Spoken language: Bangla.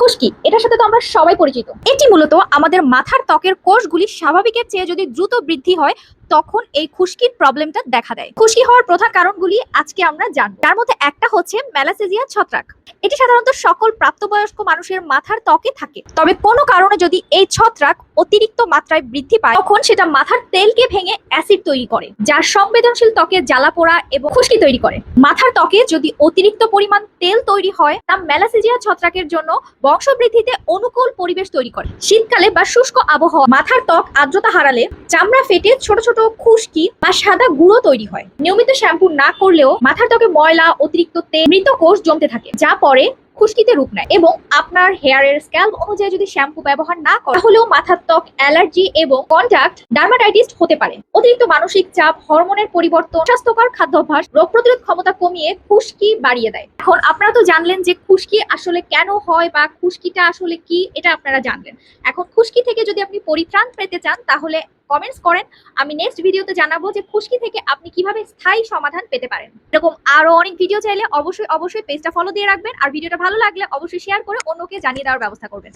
খুশকি, এটার সাথে তো আমরা সবাই পরিচিত। এটি মূলত আমাদের মাথার ত্বকের কোষগুলি স্বাভাবিকের চেয়ে যদি দ্রুত বৃদ্ধি হয় তখন এই খুশকির প্রবলেমটা দেখা দেয়। খুশকি হওয়ার প্রধান কারণগুলি আজকে আমরা জানব। তার মধ্যে একটা হচ্ছে ম্যালাসেজিয়া ছত্রাক। এটি সাধারণত সকল প্রাপ্তবয়স্ক মানুষের মাথার ত্বকে থাকে, তবে কোনো কারণে যদি এই ছত্রাক অতিরিক্ত মাত্রায় বৃদ্ধি পায় তখন সেটা মাথার তেলকে ভেঙে অ্যাসিড তৈরি করে, যা সংবেদনশীল ত্বকে জ্বালা পোড়া এবং খুশকি তৈরি করে। মাথার ত্বকে যদি অতিরিক্ত পরিমাণ তেল তৈরি হয় তা ম্যালাসেজিয়া ছত্রাকের জন্য বংশবৃদ্ধিতে অনুকূল পরিবেশ তৈরি করে। শীতকালে বা শুষ্ক আবহাওয়া মাথার ত্বক আর্দ্রতা হারালে চামড়া ফেটে ছোট ছোট খুশকি বা সাদা গুঁড়ো তৈরি হয়। নিয়মিত শ্যাম্পু না করলেও মাথার ত্বকে ময়লা, অতিরিক্ত তেল, মৃত কোষ জমতে থাকে, যা পরে খুশকিতে রূপ নেয়। এবং আপনার হেয়ারের স্ক্যাল্প অনুযায়ী যদি শ্যাম্পু ব্যবহার না করেন তাহলেও মাথার ত্বক অ্যালার্জি এবং কন্টাক্ট ডার্মাটাইটিস হতে পারে। অতিরিক্ত মানসিক চাপ, হরমোনের পরিবর্তন, স্বাস্থ্যকর খাদ্যাভ্যাস রোগ প্রতিরোধ ক্ষমতা কমিয়ে খুশকি বাড়িয়ে দেয়। এখন আপনারা তো জানলেন যে খুশকি আসলে কেন হয় বা খুশকিটা আসলে কি, এটা আপনারা জানলেন। এখন খুশকি থেকে যদি আপনি পরিত্রাণ পেতে চান তাহলে কমেন্টস করেন, আমি নেক্সট ভিডিওতে জানাবো যে খুশকি থেকে আপনি কিভাবে স্থায়ী সমাধান পেতে পারেন। এরকম আরো অনেক ভিডিও চাইলে অবশ্যই পেজটা ফলো দিয়ে রাখবেন, আর ভিডিওটা ভালো লাগলে অবশ্যই শেয়ার করে অন্যকে জানিয়ে দেওয়ার ব্যবস্থা করবেন।